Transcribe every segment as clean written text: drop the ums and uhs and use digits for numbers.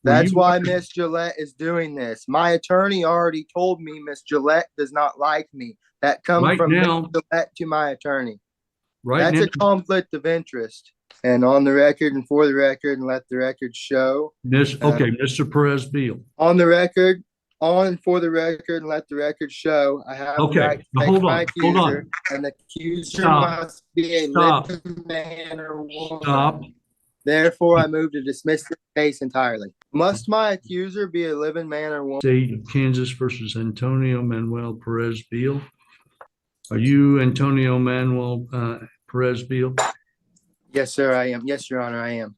That's why Miss Gillette is doing this. My attorney already told me Miss Gillette does not like me. That comes from Miss Gillette to my attorney. That's a conflict of interest. And on the record and for the record, and let the record show. Mr. Perez-Beal. On the record, on and for the record, and let the record show, I have the right to face my accuser, and the accuser must be a living man or woman. Therefore, I move to dismiss the case entirely. Must my accuser be a living man or woman? State of Kansas versus Antonio Manuel Perez-Beal. Are you Antonio Manuel Perez-Beal? Yes, sir, I am. Yes, Your Honor, I am.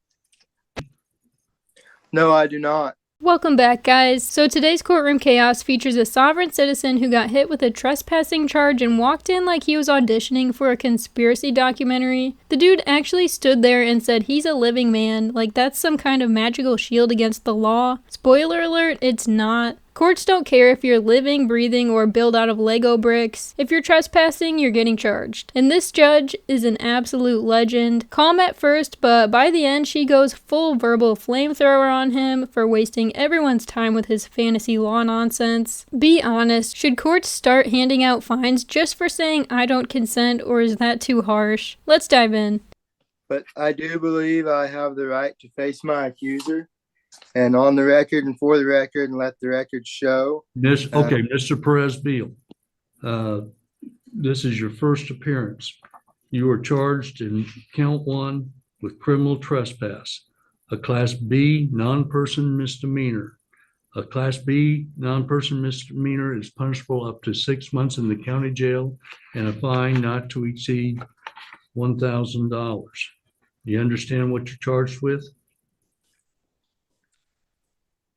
No, I do not. Welcome back, guys. So today's courtroom chaos features a sovereign citizen who got hit with a trespassing charge and walked in like he was auditioning for a conspiracy documentary. The dude actually stood there and said he's a living man, like that's some kind of magical shield against the law. Spoiler alert, it's not. Courts don't care if you're living, breathing, or built out of Lego bricks. If you're trespassing, you're getting charged. And this judge is an absolute legend. Calm at first, but by the end, she goes full verbal flamethrower on him for wasting everyone's time with his fantasy law nonsense. Be honest, should courts start handing out fines just for saying I don't consent, or is that too harsh? Let's dive in. But I do believe I have the right to face my accuser. And on the record and for the record, and let the record show. Mr. Perez-Beal, this is your first appearance. You are charged in count 1 with criminal trespass, a Class B non-person misdemeanor. A Class B non-person misdemeanor is punishable up to 6 months in the county jail and a fine not to exceed $1,000. Do you understand what you're charged with?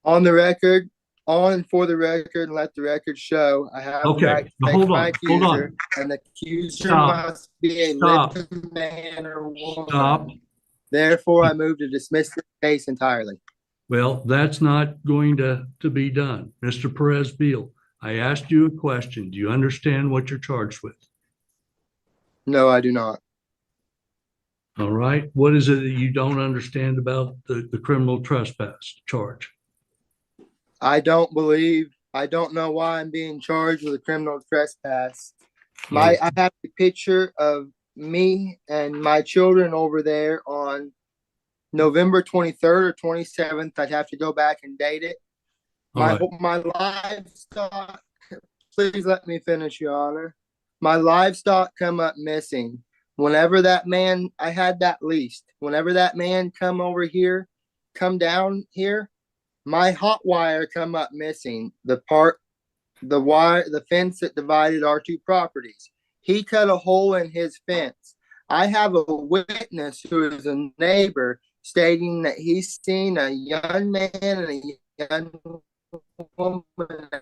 On the record, on and for the record, and let the record show, I have the right to face my accuser, and the accuser must be a living man or woman. Therefore, I move to dismiss the case entirely. Well, that's not going to be done. Mr. Perez-Beal, I asked you a question. Do you understand what you're charged with? No, I do not. All right. What is it that you don't understand about the criminal trespass charge? I don't know why I'm being charged with a criminal trespass. I have a picture of me and my children over there on November 23rd or 27th. I'd have to go back and date it. My livestock, please let me finish, Your Honor. My livestock come up missing. Whenever that man, I had that leased. Whenever that man come down here, my hot wire come up missing. The fence that divided our two properties. He cut a hole in his fence. I have a witness who is a neighbor stating that he's seen a young man and a young woman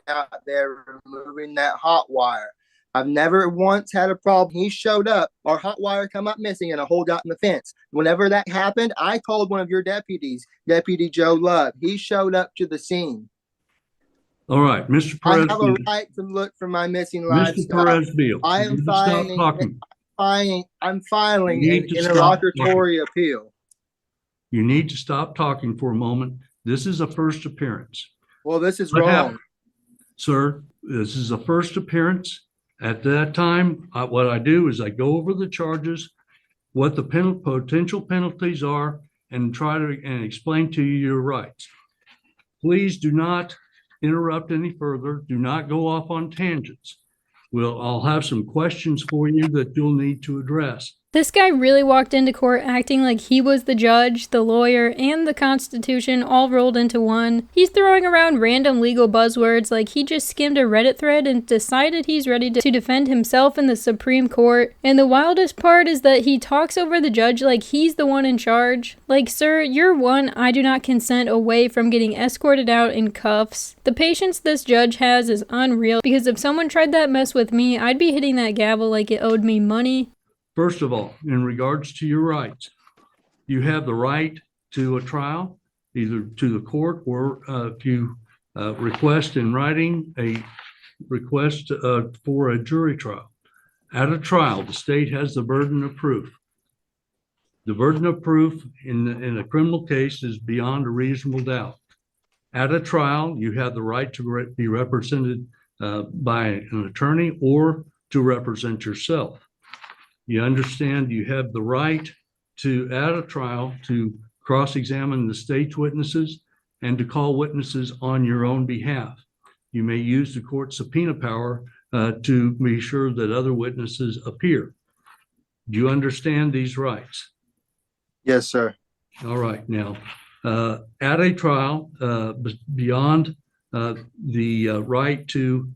out there removing that hot wire. I've never once had a problem. He showed up, our hot wire come up missing, and a hole got in the fence. Whenever that happened, I called one of your deputies, Deputy Joe Love. He showed up to the scene. All right, Mr. Perez-Beal. I have a right to look for my missing livestock. Mr. Perez-Beal, I am filing an interlocutory appeal. You need to stop talking for a moment. This is a first appearance. Well, this is wrong. Sir, this is a first appearance. At that time, what I do is I go over the charges, what the potential penalties are, and try to explain to you your rights. Please do not interrupt any further. Do not go off on tangents. I'll have some questions for you that you'll need to address. This guy really walked into court acting like he was the judge, the lawyer, and the Constitution all rolled into one. He's throwing around random legal buzzwords like he just skimmed a Reddit thread and decided he's ready to defend himself in the Supreme Court. And the wildest part is that he talks over the judge like he's the one in charge. Like, sir, you're one I do not consent away from getting escorted out in cuffs. The patience this judge has is unreal, because if someone tried that mess with me, I'd be hitting that gavel like it owed me money. First of all, in regards to your rights, you have the right to a trial, either to the court or if you request in writing a request for a jury trial. At a trial, the state has the burden of proof. The burden of proof in a criminal case is beyond a reasonable doubt. At a trial, you have the right to be represented by an attorney or to represent yourself. You understand you have the right to, at a trial, to cross-examine the state's witnesses and to call witnesses on your own behalf. You may use the court subpoena power to be sure that other witnesses appear. Do you understand these rights? Yes, sir. All right. Now, at a trial, beyond the right to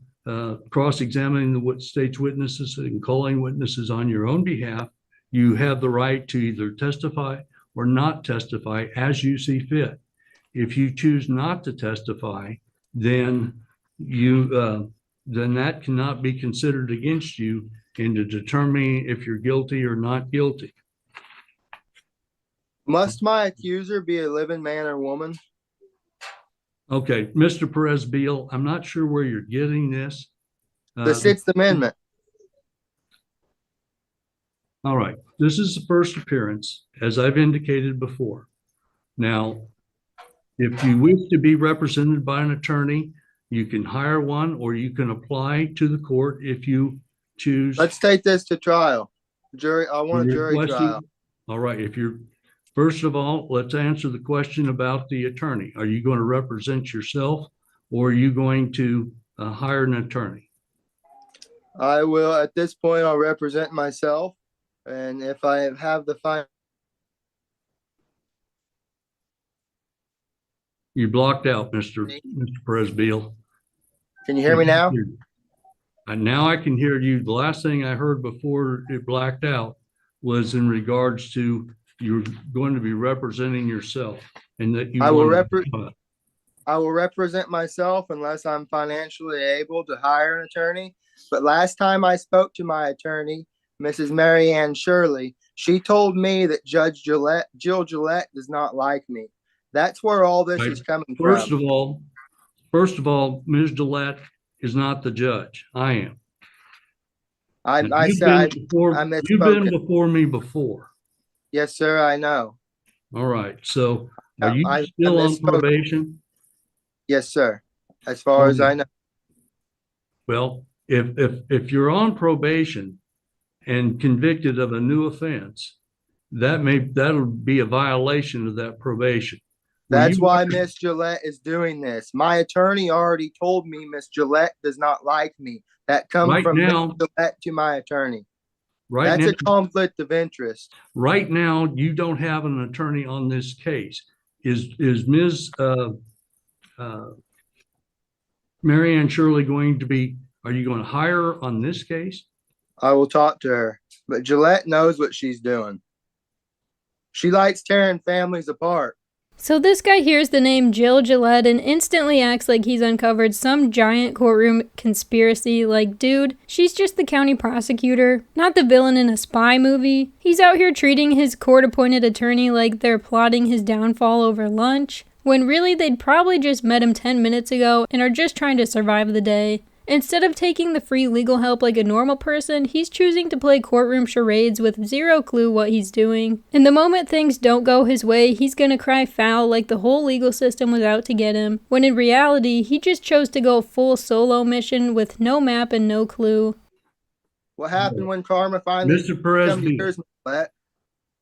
cross-examining the state's witnesses and calling witnesses on your own behalf, you have the right to either testify or not testify as you see fit. If you choose not to testify, then then that cannot be considered against you into determining if you're guilty or not guilty. Must my accuser be a living man or woman? Okay, Mr. Perez-Beal, I'm not sure where you're getting this. The Sixth Amendment. All right, this is the first appearance, as I've indicated before. Now, if you wish to be represented by an attorney, you can hire one or you can apply to the court if you choose. Let's take this to trial. Jury, I want a jury trial. All right, first of all, let's answer the question about the attorney. Are you going to represent yourself or are you going to hire an attorney? I will, at this point, I'll represent myself. And if I have the fine. You blocked out, Mr. Perez-Beal. Can you hear me now? Now I can hear you. The last thing I heard before it blacked out was in regards to you're going to be representing yourself and that you I will represent myself unless I'm financially able to hire an attorney. But last time I spoke to my attorney, Mrs. Mary Ann Shirley, she told me that Jill Gillette does not like me. That's where all this is coming from. First of all, Ms. Gillette is not the judge. I am. I said you've been before me before. Yes, sir. I know. All right. So are you still on probation? Yes, sir. As far as I know. Well, if you're on probation and convicted of a new offense, that'll be a violation of that probation. That's why Miss Gillette is doing this. My attorney already told me Miss Gillette does not like me. That comes from Miss Gillette to my attorney. That's a conflict of interest. Right now, you don't have an attorney on this case. Is Ms. Mary Ann Shirley are you going to hire her on this case? I will talk to her, but Gillette knows what she's doing. She likes tearing families apart. So this guy hears the name Jill Gillette and instantly acts like he's uncovered some giant courtroom conspiracy. Like, dude, she's just the county prosecutor, not the villain in a spy movie. He's out here treating his court-appointed attorney like they're plotting his downfall over lunch, when really they'd probably just met him 10 minutes ago and are just trying to survive the day. Instead of taking the free legal help like a normal person, he's choosing to play courtroom charades with zero clue what he's doing. And the moment things don't go his way, he's gonna cry foul like the whole legal system was out to get him, when in reality, he just chose to go full solo mission with no map and no clue. What happened when karma finally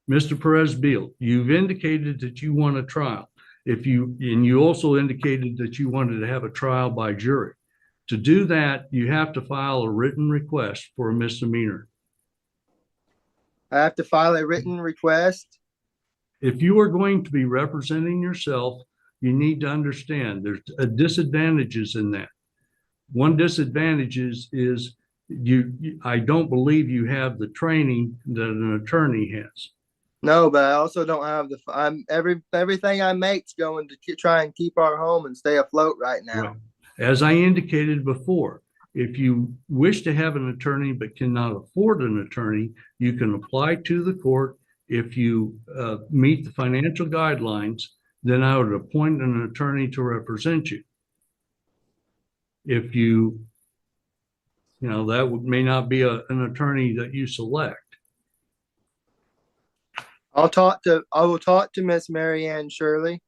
Mr. Perez-Beal, you've indicated that you want a trial. And you also indicated that you wanted to have a trial by jury. To do that, you have to file a written request for a misdemeanor. I have to file a written request? If you are going to be representing yourself, you need to understand there's disadvantages in that. One disadvantage is I don't believe you have the training that an attorney has. No, but I also don't have everything I make's going to try and keep our home and stay afloat right now. Right. As I indicated before, if you wish to have an attorney but cannot afford an attorney, you can apply to the court. If you meet the financial guidelines, then I would appoint an attorney to represent you. If that may not be an attorney that you select. I will talk to Miss Mary Ann Shirley.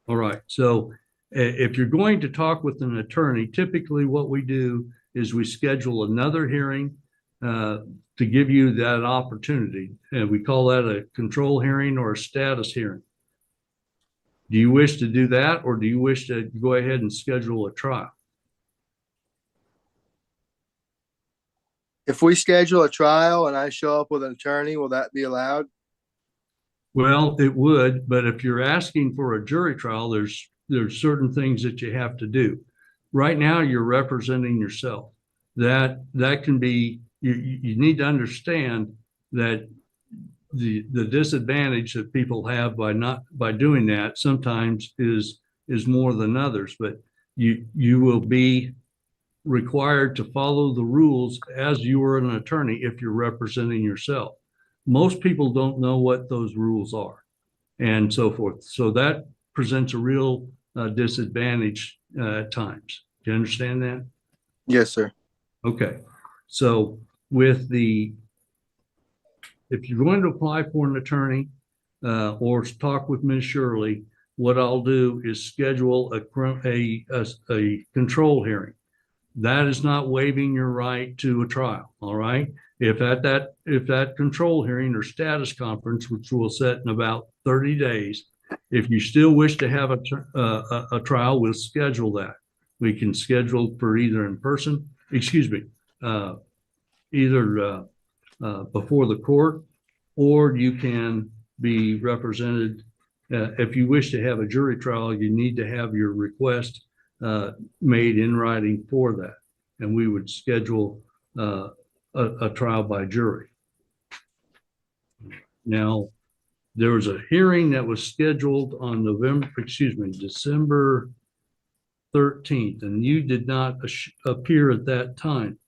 All right. So if you're going to talk with an attorney, typically what we do is we schedule another hearing to give you that opportunity. And we call that a control hearing or a status hearing. Do you wish to do that, or do you wish to go ahead and schedule a trial? If we schedule a trial and I show up with an attorney, will that be allowed? Well, it would, but if you're asking for a jury trial, there's certain things that you have to do. Right now, you're representing yourself. That can be, you need to understand that the disadvantage that people have by doing that sometimes is more than others, but you will be required to follow the rules as you are an attorney if you're representing yourself. Most people don't know what those rules are and so forth. So that presents a real disadvantage at times. Do you understand that? Yes, sir. Okay. So if you're going to apply for an attorney or talk with Ms. Shirley, what I'll do is schedule a control hearing. That is not waiving your right to a trial. All right. If that control hearing or status conference, which we'll set in about 30 days, if you still wish to have a trial, we'll schedule that. We can schedule for either in person, either before the court, or you can be represented. If you wish to have a jury trial, you need to have your request made in writing for that. And we would schedule a trial by jury. Now, there was a hearing that was scheduled on December 13th, and you did not appear at that time.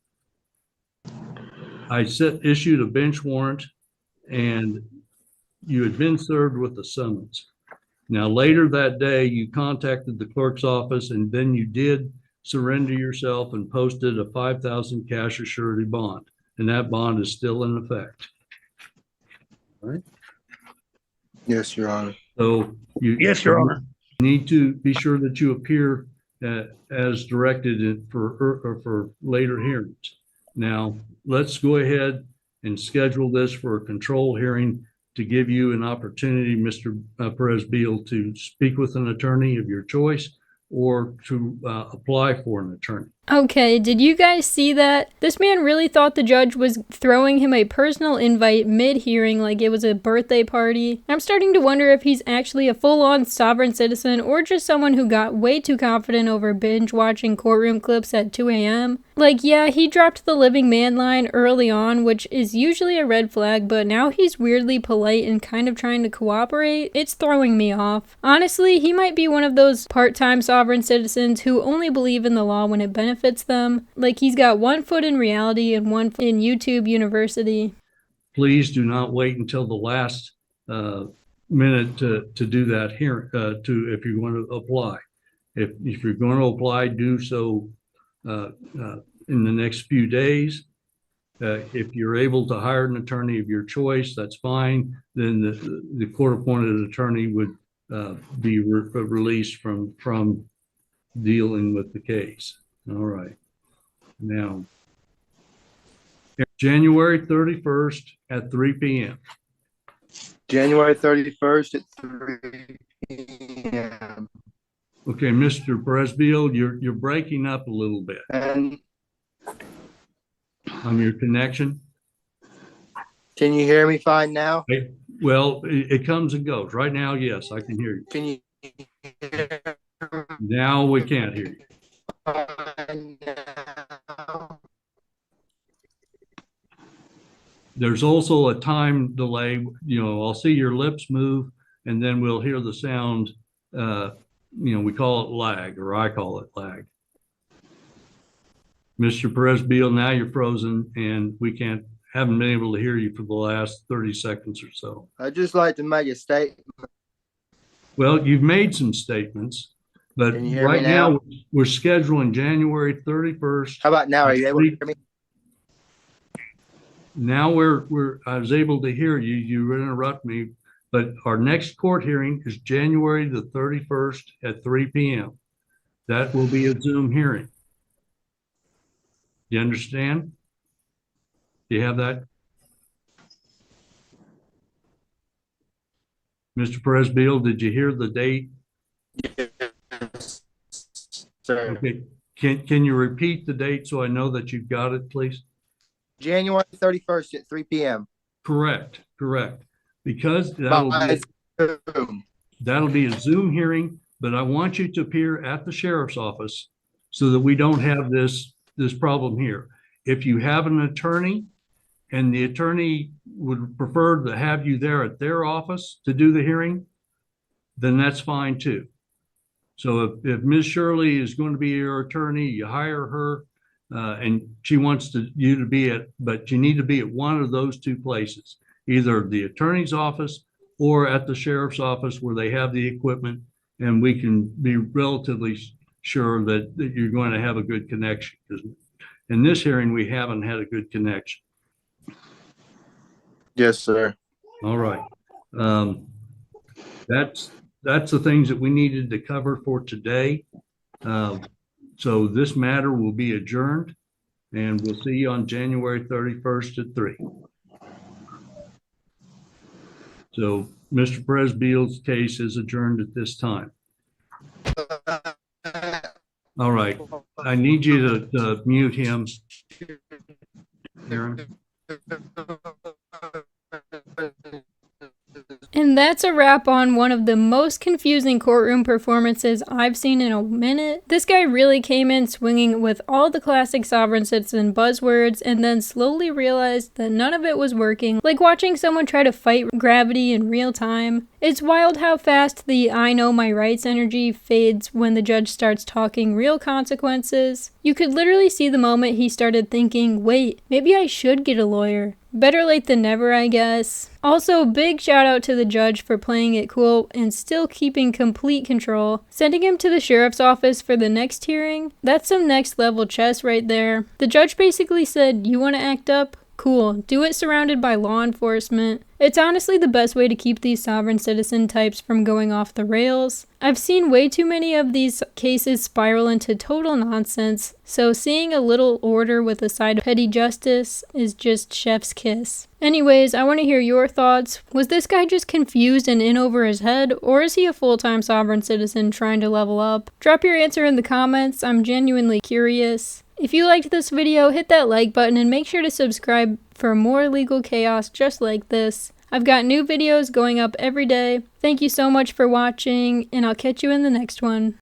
I issued a bench warrant, and you had been served with a summons. Now, later that day, you contacted the clerk's office, and then you did surrender yourself and posted a $5,000 cash or surety bond, and that bond is still in effect. All right? Yes, Your Honor. So Yes, Your Honor. need to be sure that you appear as directed for later hearings. Now, let's go ahead and schedule this for a control hearing to give you an opportunity, Mr. Perez-Beal, to speak with an attorney of your choice or to apply for an attorney. Okay, did you guys see that? This man really thought the judge was throwing him a personal invite mid-hearing like it was a birthday party. I'm starting to wonder if he's actually a full-on sovereign citizen or just someone who got way too confident over binge-watching courtroom clips at 2 a.m. Like, yeah, he dropped the living man line early on, which is usually a red flag, but now he's weirdly polite and kind of trying to cooperate. It's throwing me off. Honestly, he might be one of those part-time sovereign citizens who only believe in the law when it benefits them. Like, he's got one foot in reality and one foot in YouTube University. Please do not wait until the last minute to do that here, if you're going to apply. If you're going to apply, do so in the next few days. If you're able to hire an attorney of your choice, that's fine. Then the court-appointed attorney would be released from dealing with the case. All right. Now, January 31st at 3 p.m. January 31st at 3 p.m. Okay, Mr. Perez-Beal, you're breaking up a little bit And on your connection. can you hear me fine now? Well, it comes and goes. Right now, yes, I can hear you. Can you hear Now we can't hear you. fine now? There's also a time delay. I'll see your lips move, and then we'll hear the sound. We call it lag, or I call it lag. Mr. Perez-Beal, now you're frozen, and we haven't been able to hear you for the last 30 seconds or so. I'd just like to make a statement. Well, you've made some statements, but Can you hear me right now? now we're scheduling January 31st. How about now? Are you able to hear me? Now I was able to hear you. You interrupt me But our next court hearing is January the 31st at 3 p.m. That will be a Zoom hearing. You understand? Do you have that? Mr. Presbeal, did you hear the date? Yes, sir. Okay. Can you repeat the date so I know that you've got it, please? January 31st at 3 p.m. Correct. Because By Zoom. that'll be a Zoom hearing, but I want you to appear at the sheriff's office so that we don't have this problem here. If you have an attorney and the attorney would prefer to have you there at their office to do the hearing, then that's fine too. So if Ms. Shirley is going to be your attorney, you hire her, and she wants you to be but you need to be at one of those two places, either the attorney's office or at the sheriff's office where they have the equipment, and we can be relatively sure that you're going to have a good connection. Because in this hearing, we haven't had a good connection. Yes, sir. All right. That's the things that we needed to cover for today. So this matter will be adjourned, and we'll see you on January 31st at 3. So Mr. Presbeal's case is adjourned at this time. All right. I need you to mute him. Aaron. And that's a wrap on one of the most confusing courtroom performances I've seen in a minute. This guy really came in swinging with all the classic sovereign citizen buzzwords and then slowly realized that none of it was working, like watching someone try to fight gravity in real time. It's wild how fast the I know my rights energy fades when the judge starts talking real consequences. You could literally see the moment he started thinking, wait, maybe I should get a lawyer. Better late than never, I guess. Also, big shout out to the judge for playing it cool and still keeping complete control. Sending him to the sheriff's office for the next hearing? That's some next level chess right there. The judge basically said, you want to act up? Cool, do it surrounded by law enforcement. It's honestly the best way to keep these sovereign citizen types from going off the rails. I've seen way too many of these cases spiral into total nonsense, so seeing a little order with a side of petty justice is just chef's kiss. Anyways, I want to hear your thoughts. Was this guy just confused and in over his head, or is he a full-time sovereign citizen trying to level up? Drop your answer in the comments, I'm genuinely curious. If you liked this video, hit that like button and make sure to subscribe for more legal chaos just like this. I've got new videos going up every day. Thank you so much for watching, and I'll catch you in the next one.